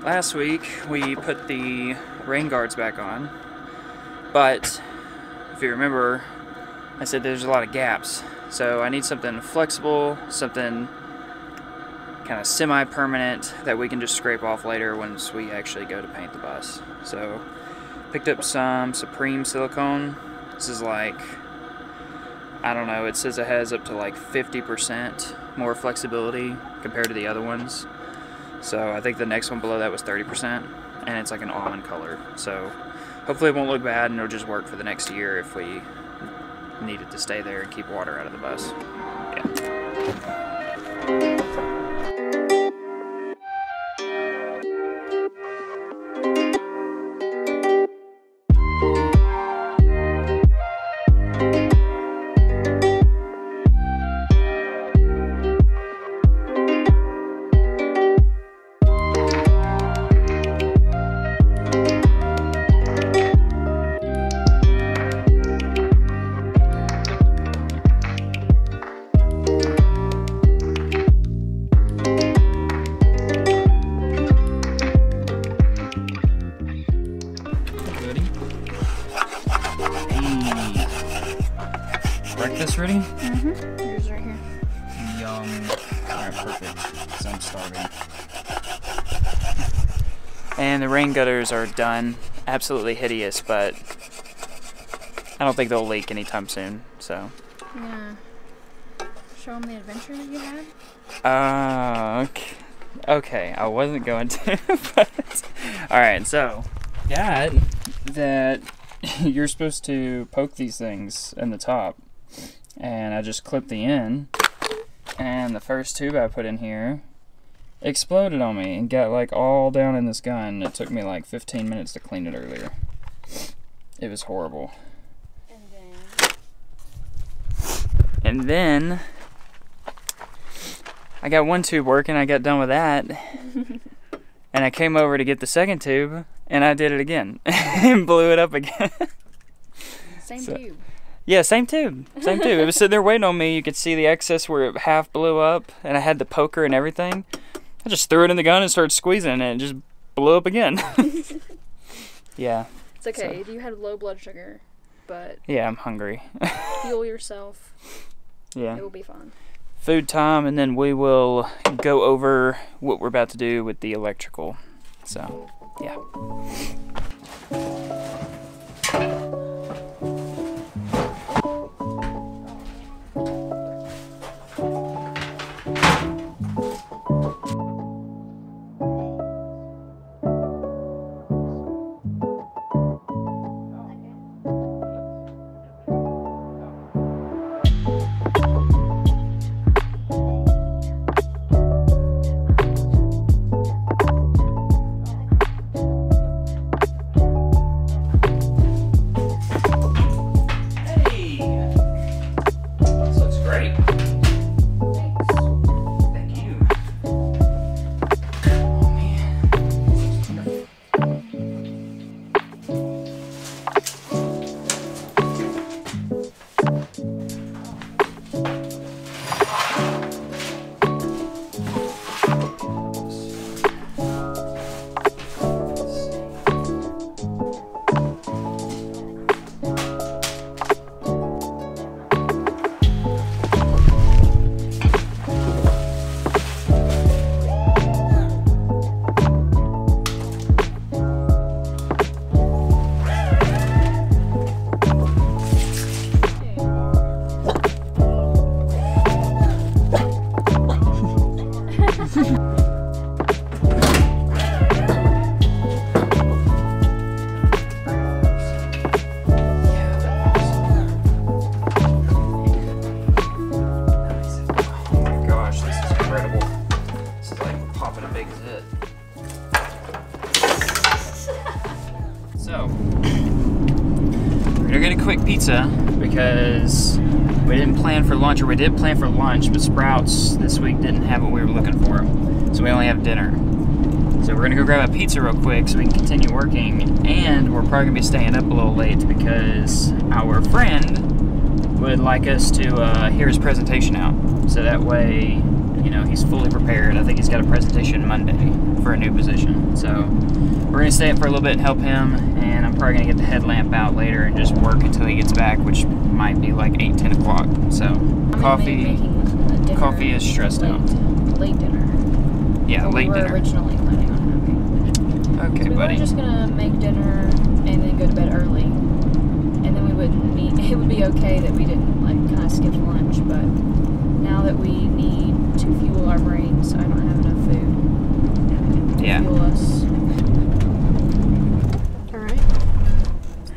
Last week we put the rain guards back on, but if you remember, I said there's a lot of gaps, so I need something flexible, something kind of semi-permanent that we can just scrape off later once we actually go to paint the bus. So picked up some Supreme silicone. This is like, I don't know, it says it has up to like 50% more flexibility compared to the other ones. So I think the next one below that was 30%, and it's like an almond color. So hopefully it won't look bad, and it'll just work for the next year if we need it to stay there and keep water out of the bus. Yeah. Breakfast ready? Mm-hmm. Here's right here. Yum. Alright, perfect. Because I'm starving. And the rain gutters are done. Absolutely hideous, but I don't think they'll leak anytime soon, so. Yeah. Show them the adventure that you had? Okay. Okay, I wasn't going to, but. Alright, so. Got that you're supposed to poke these things in the top. And I just clip the end, And the first tube I put in here exploded on me and got like all down in this gun. It took me like 15 minutes to clean it earlier. It was horrible. And then I got one tube working, I got done with that. And I came over to get the second tube and I did it again and blew it up again. Same tube. Yeah, same tube. Same tube. It was sitting there waiting on me. You could see the excess where it half blew up, and I had the poker and everything. I just threw it in the gun and started squeezing, and it just blew up again. Yeah. It's okay. You had low blood sugar, but... Yeah, I'm hungry. Fuel yourself. Yeah. It will be fun. Food time, and then we will go over what we're about to do with the electrical. So, yeah. Quick pizza because we didn't plan for lunch, or we did plan for lunch, but Sprouts this week didn't have what we were looking for, so we only have dinner. So we're gonna go grab a pizza real quick so we can continue working, and we're probably gonna be staying up a little late because our friend would like us to hear his presentation out, so that way, you know, he's fully prepared. I think he's got a presentation Monday for a new position, so we're gonna stay up for a little bit and help him, and I'm probably gonna get the headlamp out later and just work until he gets back, which might be like 8, 10 o'clock. So coffee is stressed out. Late dinner. Yeah, late dinner. We were originally planning on having. Okay, so buddy. We were just gonna make dinner and then go to bed early, and then we wouldn't need. It would be okay that we didn't like kind of skip lunch, but now that we need to fuel our brains, I don't have enough food to fuel us.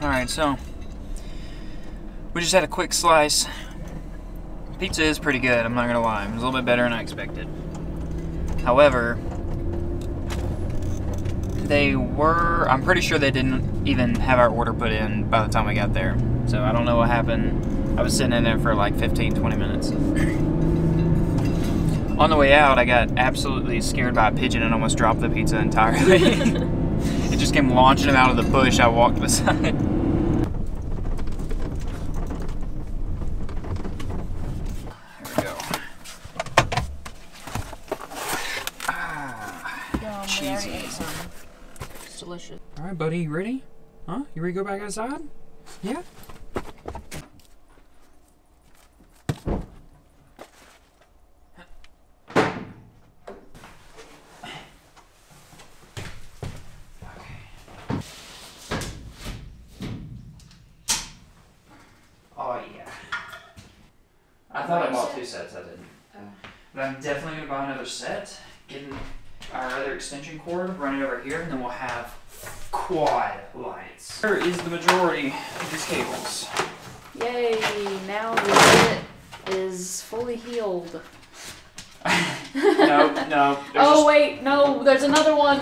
Alright, so we just had a quick slice. Pizza is pretty good, I'm not gonna lie. It was a little bit better than I expected. However, I'm pretty sure they didn't even have our order put in by the time we got there. So I don't know what happened. I was sitting in there for like 15, 20 minutes. On the way out, I got absolutely scared by a pigeon and almost dropped the pizza entirely. It just came launching out of the bush I walked beside. There we go. Cheesy. It's delicious. All right, buddy, you ready? Huh? You ready to go back outside? Yeah? Oh, yeah. I thought I bought 2 sets, I didn't. But I'm definitely going to buy another set, get our other extension cord, run it over here, and then we'll have quad lights. Here is the majority of these cables. Yay, now the bit is fully healed. No. Oh, wait, no, there's another one.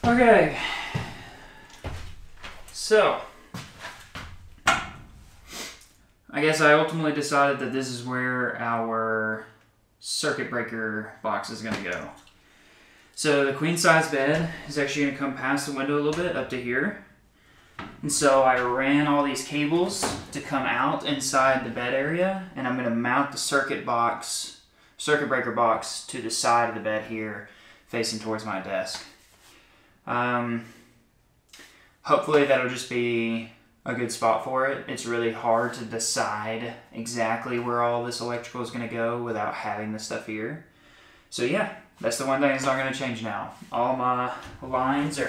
Okay. So, I guess I ultimately decided that this is where our circuit breaker box is going to go. So the queen size bed is actually going to come past the window a little bit up to here. And so I ran all these cables to come out inside the bed area, and I'm going to mount the circuit breaker box to the side of the bed here, facing towards my desk. Hopefully that'll just be a good spot for it. It's really hard to decide exactly where all this electrical is going to go without having this stuff here. So yeah, that's the one thing that's not going to change now. All my lines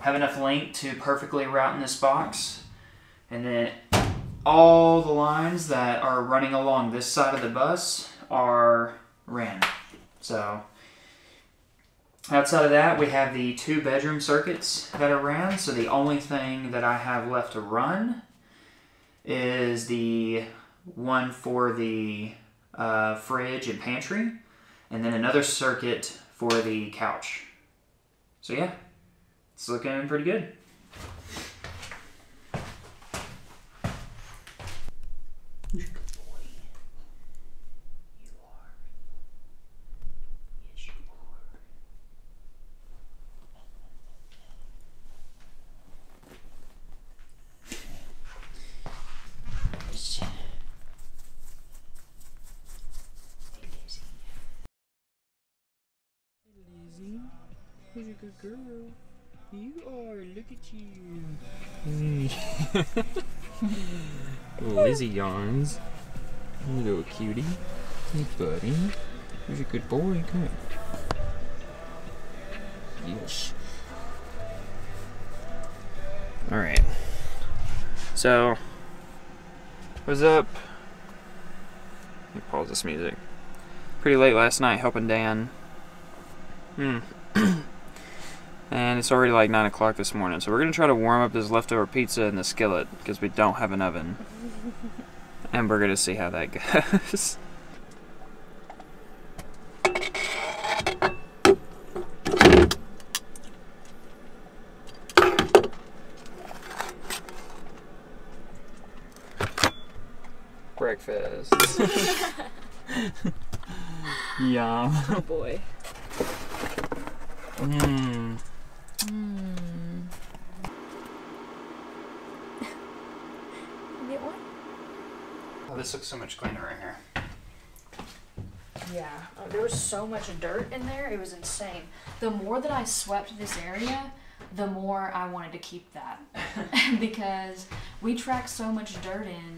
have enough length to perfectly route in this box. And then all the lines that are running along this side of the bus are ran. So outside of that, we have the 2 bedroom circuits that are ran. So the only thing that I have left to run is the one for the fridge and pantry, and then another circuit for the couch. So yeah, it's looking pretty good. You're a good boy. You are. Yes, you are. Lizzie, who's a good girl? You are, look at you. Lizzie yawns. Little cutie. Hey buddy. Who's a good boy? Come here. Yes. Alright. So, what's up? Let me pause this music. Pretty late last night helping Dan. And it's already like 9 o'clock this morning, so we're going to try to warm up this leftover pizza in the skillet, because we don't have an oven. And we're going to see how that goes. Breakfast. Yum. Oh boy. Mmm. Get one? Oh, this looks so much cleaner right here. Yeah, there was so much dirt in there, it was insane. The more that I swept this area, the more I wanted to keep that. Because we tracked so much dirt in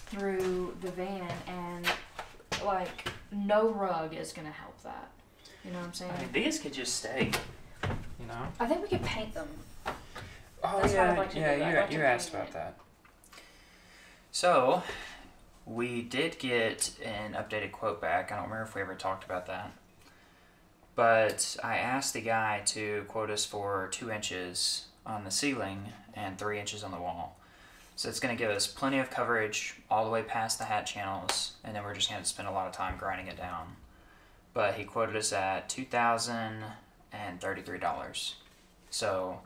through the van, and like no rug is gonna help that. You know what I'm saying? I mean, these could just stay, you know? I think we could paint them. Oh, That's yeah, what I'd like to do. I'd like to you asked paint about it. that. So, we did get an updated quote back. I don't remember if we ever talked about that. But I asked the guy to quote us for 2 inches on the ceiling and 3 inches on the wall. So it's going to give us plenty of coverage all the way past the hat channels, and then we're just going to spend a lot of time grinding it down. But he quoted us at $2,033. So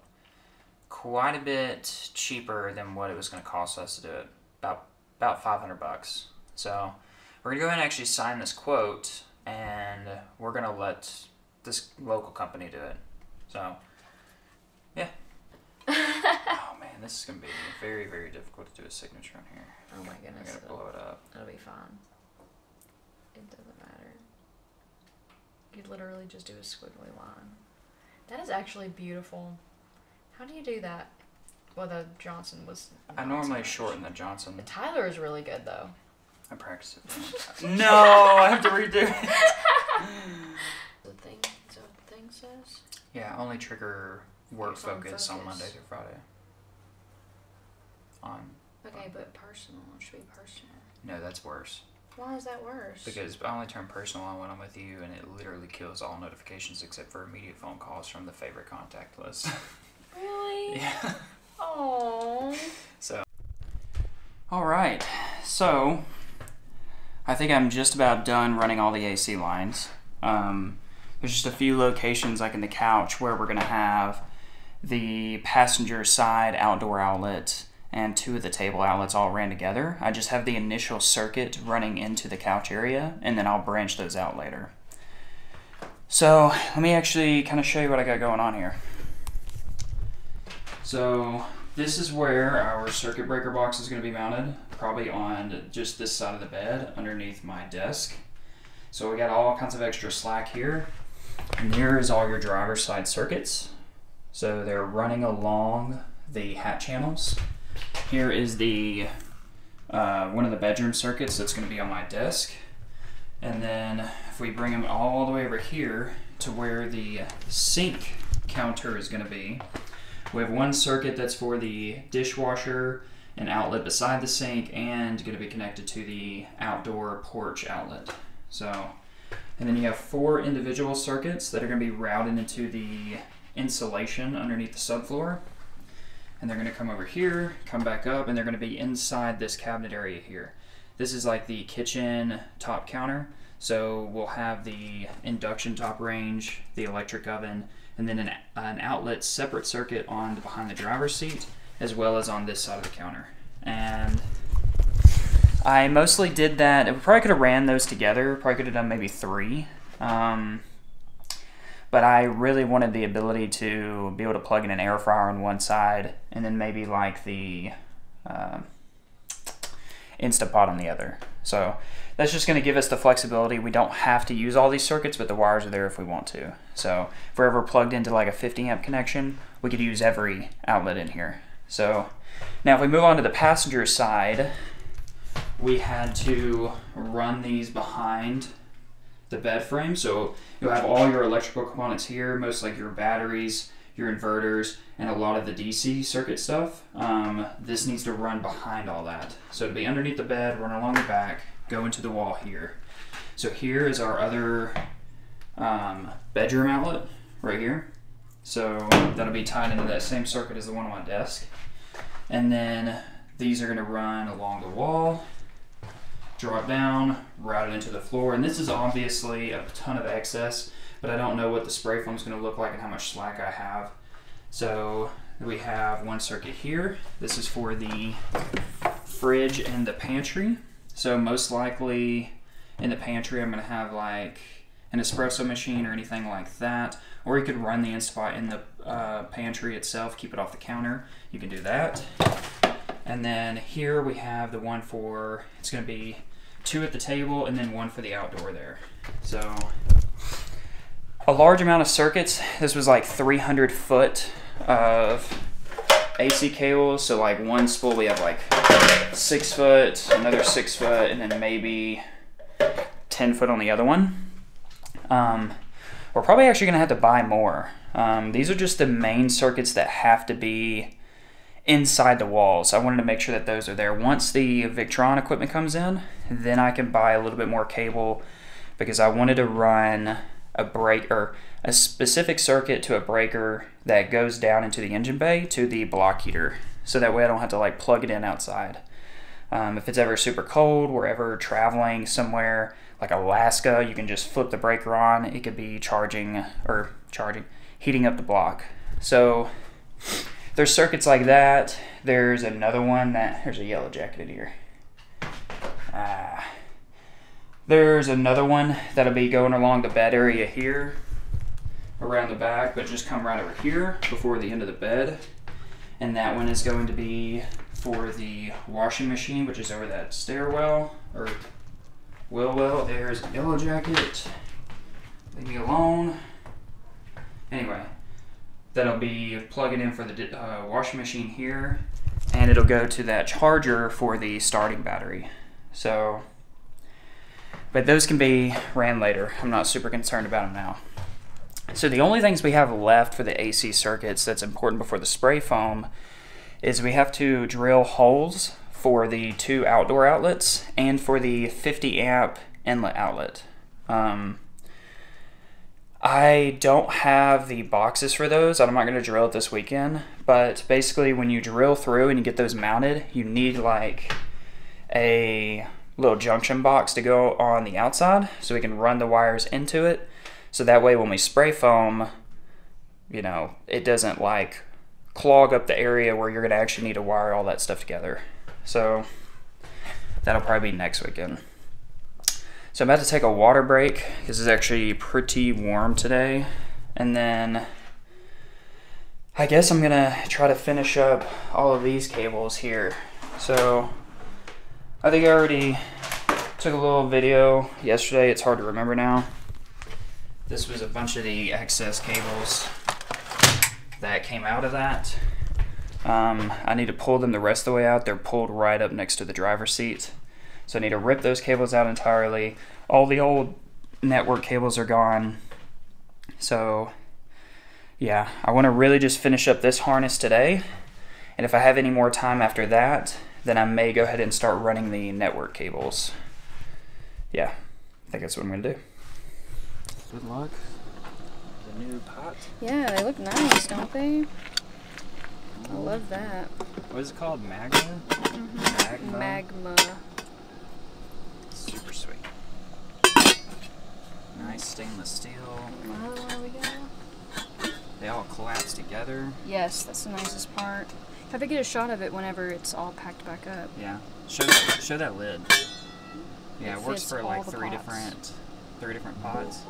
quite a bit cheaper than what it was going to cost us to do it. About $500. So we're going to go ahead and actually sign this quote, and we're going to let this local company do it. So, yeah. Oh man, this is going to be very, very difficult to do a signature on here. Oh my goodness. I got to blow it up. That'll be fine. It doesn't matter. You literally just do a squiggly line. That is actually beautiful. How do you do that? Well, the Johnson was... I normally shorten the Johnson. The Tyler is really good, though. I practice it. No, I have to redo it. The thing says? Yeah, only trigger work Focus on focus on focus. Monday through Friday. On Okay, but personal. It should be personal. No, that's worse. Why is that worse? Because I only turn personal on when I'm with you, and it literally kills all notifications except for immediate phone calls from the favorite contact list. Really? Yeah. Oh. So. Alright, so I think I'm just about done running all the AC lines. There's just a few locations like in the couch where we're going to have the passenger side outdoor outlet and 2 of the table outlets all ran together. I just have the initial circuit running into the couch area, and then I'll branch those out later. So let me actually kind of show you what I got going on here. So this is where our circuit breaker box is going to be mounted, probably on just this side of the bed underneath my desk. So we got all kinds of extra slack here, and here is all your driver's side circuits. So they're running along the hat channels. Here is the one of the bedroom circuits that's going to be on my desk. And then if we bring them all the way over here to where the sink counter is going to be, we have one circuit that's for the dishwasher, an outlet beside the sink, and going to be connected to the outdoor porch outlet. So, and then you have 4 individual circuits that are going to be routed into the insulation underneath the subfloor. And they're going to come over here, come back up, and they're going to be inside this cabinet area here. This is like the kitchen top counter. So we'll have the induction top range, the electric oven, and then an outlet separate circuit on behind the driver's seat, as well as on this side of the counter. And I mostly did that. We probably could have ran those together. Probably could have done maybe 3. But I really wanted the ability to be able to plug in an air fryer on one side, and then maybe like the Instapot on the other. So that's just going to give us the flexibility. We don't have to use all these circuits, but the wires are there if we want to. So if we're ever plugged into like a 50 amp connection, we could use every outlet in here. So now if we move on to the passenger side, we had to run these behind the bed frame. So you'll have all your electrical components here, most like your batteries, your inverters, and a lot of the DC circuit stuff. This needs to run behind all that. So to be underneath the bed, run along the back, go into the wall here. So here is our other bedroom outlet right here. So that'll be tied into that same circuit as the one on my desk. And then these are going to run along the wall, drop down, route it into the floor. And this is obviously a ton of excess, but I don't know what the spray foam is going to look like and how much slack I have. So we have one circuit here. This is for the fridge and the pantry. So most likely in the pantry I'm going to have like an espresso machine or anything like that. Or you could run the Instapot in the pantry itself, keep it off the counter. You can do that. And then here we have the one for, it's going to be 2 at the table and then 1 for the outdoor there. So a large amount of circuits. This was like 300 foot of AC cables. So like one spool we have like 6 foot, another 6 foot, and then maybe 10 foot on the other one. We're probably actually going to have to buy more. These are just the main circuits that have to be inside the walls. I wanted to make sure that those are there. Once the Victron equipment comes in, then I can buy a little bit more cable, because I wanted to run a breaker, a specific circuit to a breaker that goes down into the engine bay to the block heater, so that way I don't have to like plug it in outside. If it's ever super cold, we're ever traveling somewhere like Alaska, you can just flip the breaker on. It could be heating up the block. So there's circuits like that. There's another one there's a yellow jacket here. There's another one that'll be going along the bed area here, around the back, but just come right over here before the end of the bed. And that one is going to be for the washing machine, which is over that stairwell, or well, there's a yellow jacket. Leave me alone. Anyway, that'll be plugging in for the washing machine here, and it'll go to that charger for the starting battery. So, but those can be ran later. I'm not super concerned about them now. So the only things we have left for the AC circuits that's important before the spray foam is we have to drill holes for the 2 outdoor outlets and for the 50 amp inlet outlet. I don't have the boxes for those. I'm not going to drill it this weekend, but basically when you drill through and you get those mounted, you need like a little junction box to go on the outside so we can run the wires into it. So that way when we spray foam, you know, it doesn't like clog up the area where you're going to actually need to wire all that stuff together. So that'll probably be next weekend. So I'm about to take a water break because it's actually pretty warm today. And then I guess I'm gonna try to finish up all of these cables here. So I think I already took a little video yesterday. It's hard to remember now. This was a bunch of the excess cables that came out of that. I need to pull them the rest of the way out. They're pulled right up next to the driver's seat. So I need to rip those cables out entirely. All the old network cables are gone. So yeah, I want to really just finish up this harness today. And if I have any more time after that, then I may go ahead and start running the network cables. Yeah, I think that's what I'm going to do. Good luck. The new pot. Yeah, they look nice, don't they? I love that. What is it called? Magma? Mm-hmm. Magma. Super sweet. Nice stainless steel. Wow, there we go. They all collapse together. Yes, that's the nicest part. Have to get a shot of it whenever it's all packed back up. Yeah. Show that lid. Yeah, it works for like three different pots.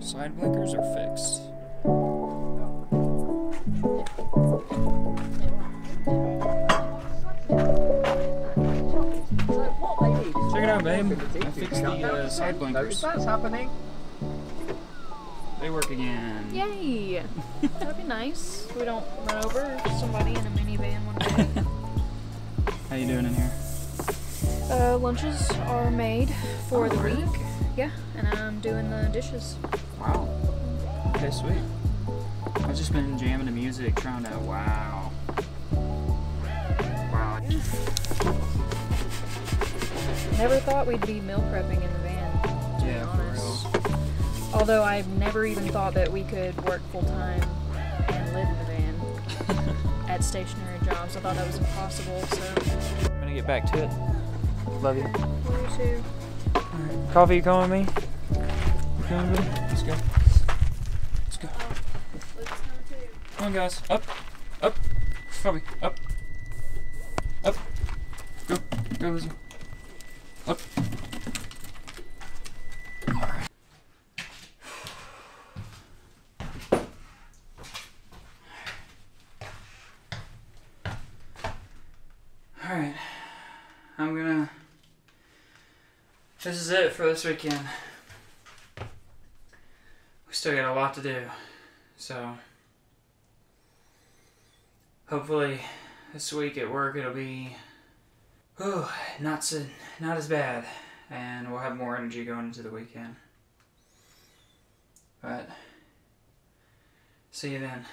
Side blinkers are fixed. Check it out, babe. I fixed the side blinkers. That's happening. They work again. Yay! That'd be nice. We don't run over somebody in a minivan one day. How you doing in here? Lunches are made for the week. Yeah, and I'm doing the dishes. Wow. Okay, sweet. I've just been jamming to music, trying to, wow. Wow. Never thought we'd be meal prepping in the van, to be honest. For real. Although I've never even thought that we could work full-time and live in the van at stationary jobs. I thought that was impossible, so. I'm gonna get back to it. Love you. You too. Alright. Coffee, you coming with me? You coming with me? Let's go. Let's go. Come on, guys. Up. Up. Coffee. Up. Up. Go. Go, Lizzie. Look. Alright. This is it for this weekend. We still got a lot to do. So, hopefully this week at work it'll be not as bad, and we'll have more energy going into the weekend. But see you then.